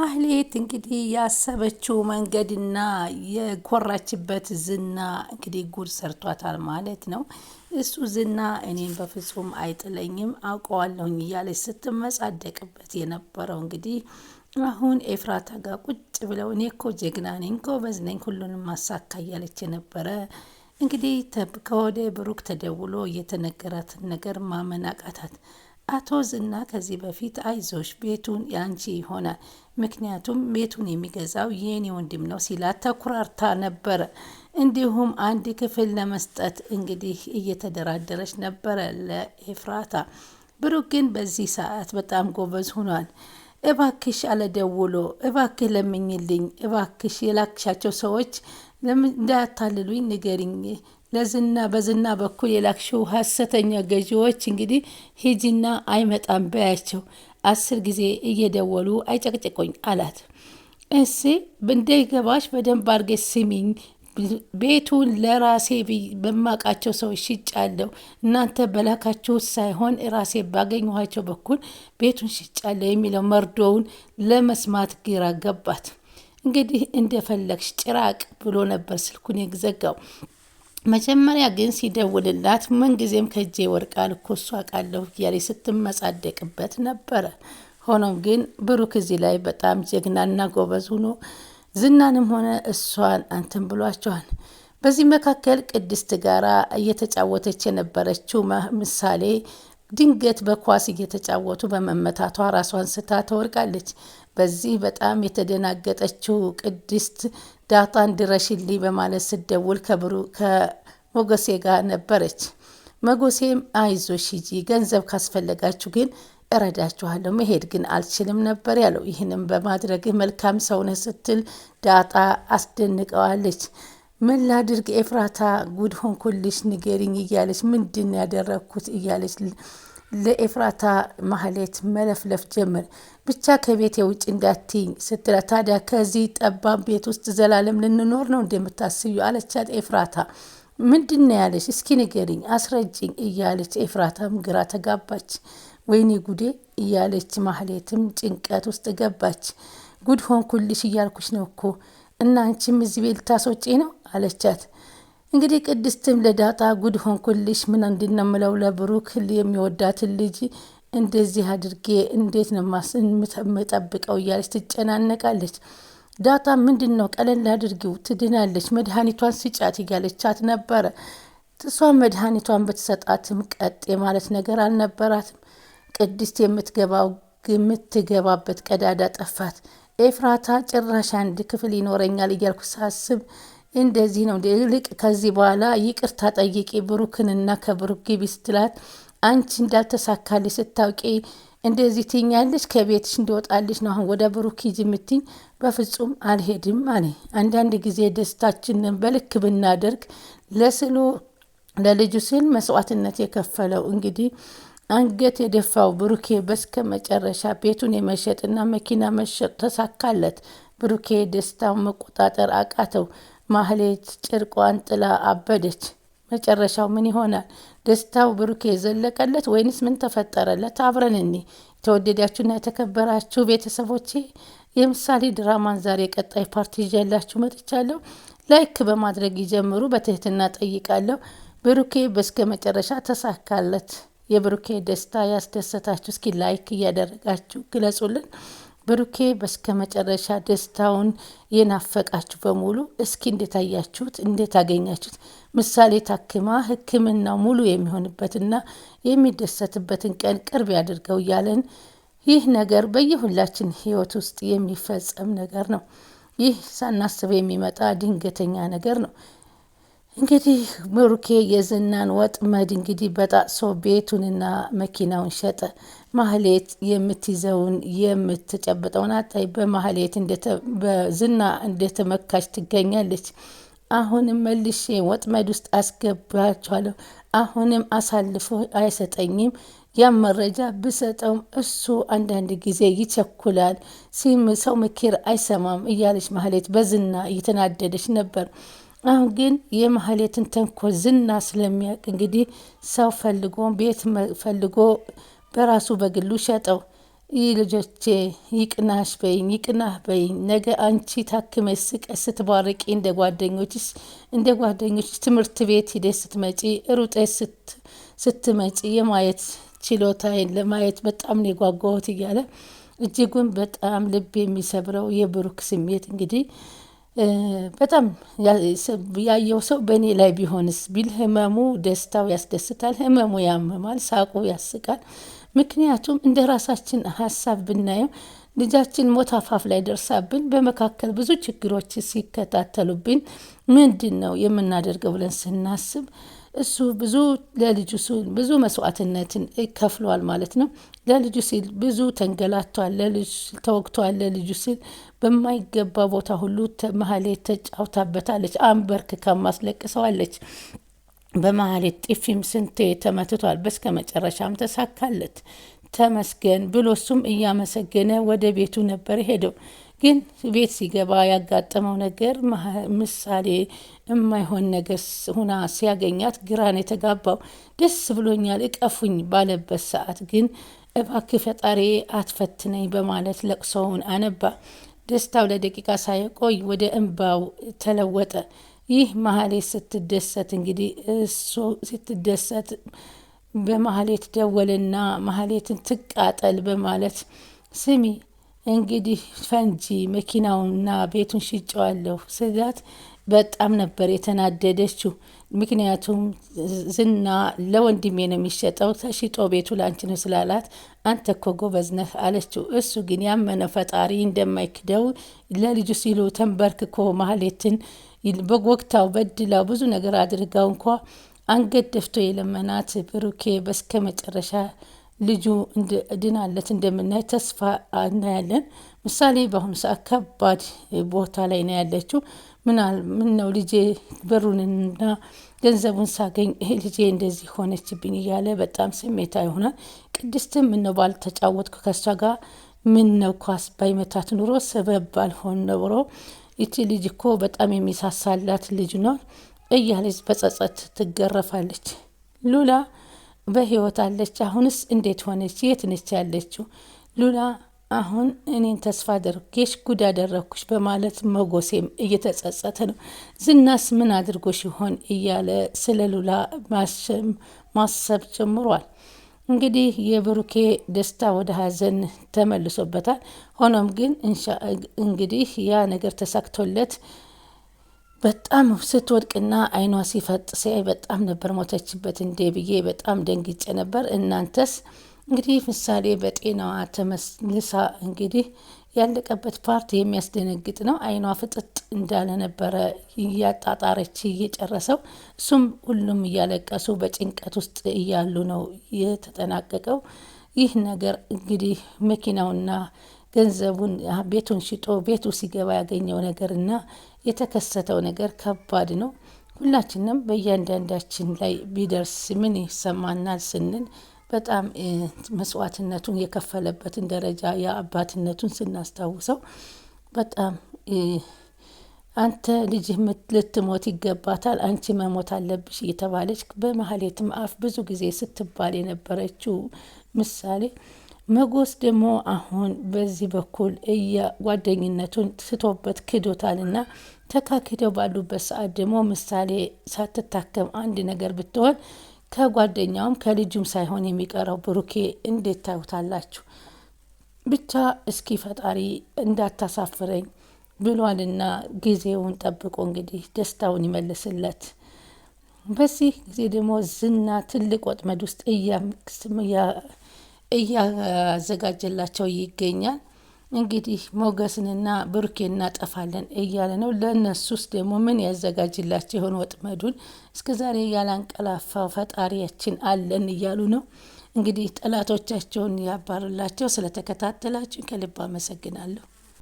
ማህሌት እንግዲህ ያሰበችው መንገድና የኮራችበት ዝና እንግዲህ ጉድ ሰርቷታል ማለት ነው። እሱ ዝና እኔን በፍጹም አይጥለኝም አውቀዋለሁኝ እያለች ስትመጻደቅበት የነበረው እንግዲህ አሁን ኤፍራታ ጋር ቁጭ ብለው እኔ እኮ ጀግና ነኝ ጎበዝ ነኝ ሁሉንም ማሳካ እያለች የነበረ እንግዲህ ከወደ ብሩክ ተደውሎ የተነገራትን ነገር ማመን አቃታት። አቶ ዝና ከዚህ በፊት አይዞሽ ቤቱን ያንቺ ይሆናል፣ ምክንያቱም ቤቱን የሚገዛው የኔ ወንድም ነው ሲላት ተኩራርታ ነበረ። እንዲሁም አንድ ክፍል ለመስጠት እንግዲህ እየተደራደረች ነበረ ለኤፍራታ። ብሩክ ግን በዚህ ሰዓት በጣም ጎበዝ ሆኗል። እባክሽ አለደውሎ እባክህ ለምኝልኝ፣ እባክሽ የላክሻቸው ሰዎች እንዳያታልሉኝ ንገሪኝ፣ በዝና በኩል የላክሽው ሀሰተኛ ገዢዎች እንግዲህ ሂጂና አይመጣም በያቸው፣ 10 ጊዜ እየደወሉ አይጨቅጭቆኝ አላት። እሺ እንዳይገባሽ በደንብ አድርገሽ ስሚኝ፣ ቤቱን ለራሴ በማቃቸው ሰዎች ሽጫለሁ፣ እናንተ በላካችሁት ሳይሆን ራሴ ባገኘኋቸው በኩል ቤቱን ሽጫለሁ የሚለው መርዶውን ለመስማት ግራ ገባት። እንግዲህ እንደፈለግሽ ጭራቅ ብሎ ነበር ስልኩን የዘጋው። መጀመሪያ ግን ሲደውልላት ምንጊዜም ከእጄ ወርቃል እኮ እሱ አውቃለሁ እያለች ስትመጻደቅበት ነበረ። ሆኖም ግን ብሩክ እዚህ ላይ በጣም ጀግናና ጎበዝ ሆኖ ዝናንም ሆነ እሷን አንተን ብሏቸዋል። በዚህ መካከል ቅድስት ጋራ እየተጫወተች የነበረችው ምሳሌ ድንገት በኳስ እየተጫወቱ በመመታቷ ራሷን ስታ ተወርቃለች። በዚህ በጣም የተደናገጠችው ቅድስት ዳጣን ድረሽልኝ በማለት ስደውል ከሞገሴ ጋር ነበረች። መጎሴም አይዞሽ ሂጂ፣ ገንዘብ ካስፈለጋችሁ ግን እረዳችኋለሁ፣ መሄድ ግን አልችልም ነበር ያለው። ይህንም በማድረግ መልካም ሰውነህ ስትል ዳጣ አስደንቀዋለች። ምን ላድርግ ኤፍራታ ጉድ ሆንኩልሽ ንገሪኝ እያለች ምንድን ያደረግኩት እያለች ለኤፍራታ ማህሌት መለፍለፍ ጀመር። ብቻ ከቤት የውጭ እንዳትኝ ስትላ ታዲያ ከዚህ ጠባብ ቤት ውስጥ ዘላለም ልንኖር ነው እንደምታስዩ አለቻት። ኤፍራታ ምንድን ያለች እስኪ ንገሪኝ አስረጅኝ እያለች ኤፍራታም ግራ ተጋባች። ወይኔ ጉዴ እያለች ማህሌትም ጭንቀት ውስጥ ገባች። ጉድ ሆንኩልሽ እያልኩሽ ነው እኮ እና አንቺም እዚህ ቤት ልታስወጪ ነው አለቻት። እንግዲህ ቅድስትም ለዳጣ ጉድ ሆንኩልሽ ምን እንድነምለው ለብሩክ የሚወዳትን ልጅ እንደዚህ አድርጌ እንዴት ነው የምጠብቀው እያለች ትጨናነቃለች። ዳጣ ምንድን ነው ቀለል አድርጊው ትድናለች፣ መድኃኒቷን ስጫት እያለቻት ነበረ። እሷ መድኃኒቷን ብትሰጣትም ቀጥ የማለት ነገር አልነበራትም። ቅድስት የምትገባበት ቀዳዳ ጠፋት። ኤፍራታ ጭራሽ አንድ ክፍል ይኖረኛል እያልኩ ሳስብ እንደዚህ ነው። ልቅ ከዚህ በኋላ ይቅርታ ጠይቂ ብሩክንና ከብሩክ ግቢ ስትላት አንቺ እንዳልተሳካልሽ ስታውቂ እንደዚህ ትኛለች፣ ከቤትሽ እንዲወጣልሽ ነው አሁን ወደ ብሩክ ሂጂ የምትኝ? በፍጹም አልሄድም አለ። አንዳንድ ጊዜ ደስታችንን በልክ ብናደርግ ለልጁ ሲል መስዋዕትነት የከፈለው እንግዲህ አንገት የደፋው ብሩኬ በስከ መጨረሻ ቤቱን የመሸጥና መኪና መሸጥ ተሳካለት። ብሩኬ ደስታውን መቆጣጠር አቃተው። ማህሌት ጭርቋን ጥላ አበደች። መጨረሻው ምን ይሆናል? ደስታው ብሩኬ ዘለቀለት ወይንስ ምን ተፈጠረለት? አብረን እኔ የተወደዳችሁና የተከበራችሁ ቤተሰቦቼ የምሳሌ ድራማን ዛሬ ቀጣይ ፓርቲ ይዤላችሁ መጥቻለሁ። ላይክ በማድረግ ይጀምሩ በትህትና ጠይቃለሁ። ብሩኬ በስከ መጨረሻ ተሳካለት። የብሩኬ ደስታ ያስደሰታችሁ እስኪ ላይክ እያደረጋችሁ ግለጹልን። ብሩኬ በስከ መጨረሻ ደስታውን የናፈቃችሁ በሙሉ እስኪ እንዴት አያችሁት? እንዴት አገኛችሁት? ምሳሌ ታክማ ሕክምናው ሙሉ የሚሆንበትና የሚደሰትበትን ቀን ቅርብ ያድርገው እያለን ይህ ነገር በየሁላችን ህይወት ውስጥ የሚፈጸም ነገር ነው። ይህ ሳናስበው የሚመጣ ድንገተኛ ነገር ነው። እንግዲህ ብሩኬ የዝናን ወጥመድ እንግዲህ በጣጥሶ ቤቱንና መኪናውን ሸጠ። ማህሌት የምትይዘውን የምትጨብጠውን አጣይ። በማህሌት በዝና እንደተመካች ትገኛለች። አሁንም መልሼ ወጥመድ ውስጥ አስገባቸዋለሁ፣ አሁንም አሳልፎ አይሰጠኝም፣ ያም መረጃ ብሰጠውም እሱ አንዳንድ ጊዜ ይቸኩላል፣ ሰው ምክር አይሰማም እያለች ማህሌት በዝና እየተናደደች ነበር። አሁን ግን የማህሌትን ተንኮል ዝና ስለሚያውቅ እንግዲህ ሰው ፈልጎ ቤት ፈልጎ በራሱ በግሉ ሸጠው። ይህ ልጆቼ ይቅናሽ በይኝ ይቅናህ በይኝ። ነገ አንቺ ታክመሽ ስቀሽ ስትባርቂ እንደ ጓደኞችሽ ትምህርት ቤት ሂደሽ ስትመጪ ሩጠሽ ስትመጪ የማየት ችሎታዬን ለማየት በጣም ነው የጓጓሁት እያለ እጅጉን በጣም ልብ የሚሰብረው የብሩክ ስሜት እንግዲህ በጣም ያየው ሰው በእኔ ላይ ቢሆንስ ቢል ህመሙ ደስታው ያስደስታል፣ ህመሙ ያመማል፣ ሳቁ ያስቃል። ምክንያቱም እንደ ራሳችን ሀሳብ ብናየው ልጃችን ሞት አፋፍ ላይ ደርሳብን በመካከል ብዙ ችግሮች ሲከታተሉብን ምንድን ነው የምናደርገው ብለን ስናስብ እሱ ለልጁ ሲል ብዙ መስዋዕትነትን ከፍሏል ማለት ነው። ለልጁ ሲል ብዙ ተንገላቷል፣ ለልጁ ሲል ተወግቷል፣ ለልጁ ሲል በማይገባ ቦታ ሁሉ ማህሌት ተጫውታበታለች፣ አንበርክካ ማስለቅሰዋለች። በማህሌት ጢፊም ስንቴ ተመትቷል። በስከ መጨረሻም ተሳካለት፣ ተመስገን ብሎ እሱም እያመሰገነ ወደ ቤቱ ነበር ሄደው። ግን ቤት ሲገባ ያጋጠመው ነገር ምሳሌ የማይሆን ነገር ሁና ሲያገኛት ግራን የተጋባው። ደስ ብሎኛል እቀፉኝ ባለበት ሰዓት ግን እባክህ ፈጣሪ አትፈትነኝ በማለት ለቅሶውን አነባ። ደስታው ለደቂቃ ሳይቆይ ወደ እንባው ተለወጠ። ይህ ማህሌት ስትደሰት እንግዲህ እሱ ስትደሰት በማህሌት ደወልና ማህሌትን ትቃጠል በማለት ስሚ እንግዲህ ፈንጂ መኪናውንና ቤቱን ሽጨዋለሁ ስላት በጣም ነበር የተናደደችው። ምክንያቱም ዝና ለወንድሜ ነው የሚሸጠው፣ ተሽጦ ቤቱ ላንቺ ነው ስላላት አንተ እኮ ጎበዝ ነህ አለችው። እሱ ግን ያመነ ፈጣሪ እንደማይክደው ለልጁ ሲሉ ተንበርክኮ ማህሌትን በወቅታው በድላው ብዙ ነገር አድርጋው እንኳ አንገት ደፍቶ የለመናት ብሩኬ በስከ መጨረሻ ልጁ ድናለት እንደምናይ ተስፋ እናያለን። ምሳሌ በአሁኑ ሰዓት ከባድ ቦታ ላይ ነው ያለችው። ምን ነው ልጄ ብሩንና ገንዘቡን ሳገኝ ይሄ ልጄ እንደዚህ ሆነችብኝ እያለ በጣም ስሜታ ይሆናል። ቅድስትም ምን ነው ባልተጫወትኩ ከሷ ጋር ምን ነው ኳስ ባይመታት ኑሮ ሰበብ ባልሆን ኖሮ ይቺ ልጅ እኮ በጣም የሚሳሳላት ልጅ ነው እያለች በጸጸት ትገረፋለች። ሉላ በህይወት አለች? አሁንስ እንዴት ሆነች? የት ነች ያለችው? ሉላ አሁን እኔን ተስፋ አድርጌሽ ጉድ አደረግኩሽ በማለት መጎሴም እየተጸጸተ ነው። ዝናስ ምን አድርጎሽ ይሆን እያለ ስለ ሉላ ማሰብ ጀምሯል። እንግዲህ የብሩኬ ደስታ ወደ ሀዘን ተመልሶበታል። ሆኖም ግን እንግዲህ ያ ነገር ተሳክቶለት በጣም ስትወድቅና አይኗ ሲፈጥ ሲያይ በጣም ነበር ሞተችበት እንዴ ብዬ በጣም ደንግጬ ነበር። እናንተስ? እንግዲህ ምሳሌ በጤናዋ ተመልሳ እንግዲህ ያለቀበት ፓርት የሚያስደነግጥ ነው። አይኗ ፍጥጥ እንዳለ ነበረ እያጣጣረች እየጨረሰው፣ እሱም ሁሉም እያለቀሱ በጭንቀት ውስጥ እያሉ ነው የተጠናቀቀው። ይህ ነገር እንግዲህ መኪናውና ገንዘቡን ቤቱን ሽጦ ቤቱ ሲገባ ያገኘው ነገርና የተከሰተው ነገር ከባድ ነው። ሁላችንም በእያንዳንዳችን ላይ ቢደርስ ምን ይሰማናል ስንል በጣም መስዋዕትነቱን የከፈለበትን ደረጃ የአባትነቱን ስናስታውሰው በጣም አንተ ልጅህ ልትሞት ይገባታል፣ አንቺ መሞት አለብሽ እየተባለች በማህሌትም አፍ ብዙ ጊዜ ስትባል የነበረችው ምሳሌ መጎስ ደግሞ አሁን በዚህ በኩል ጓደኝነቱን ስቶበት ክዶታልና ተካክደው ባሉበት ሰዓት ደግሞ ምሳሌ ሳትታከም አንድ ነገር ብትሆን ከጓደኛውም ከልጁም ሳይሆን የሚቀረው ብሩኬ እንዴት ታዩታላችሁ? ብቻ እስኪ ፈጣሪ እንዳታሳፍረኝ ብሏልና ጊዜውን ጠብቆ እንግዲህ ደስታውን ይመልስለት። በዚህ ጊዜ ደግሞ ዝና ትልቅ ወጥመድ ውስጥ እያዘጋጀላቸው ይገኛል። እንግዲህ ሞገስንና ብሩኬ እናጠፋለን እያለ ነው። ለእነሱስ ደግሞ ምን ያዘጋጅላቸው የሆነ ወጥመዱን? እስከ ዛሬ ያላንቀላፋው ፈጣሪያችን አለን እያሉ ነው። እንግዲህ ጠላቶቻቸውን ያባርላቸው። ስለተከታተላችሁ ከልብ አመሰግናለሁ።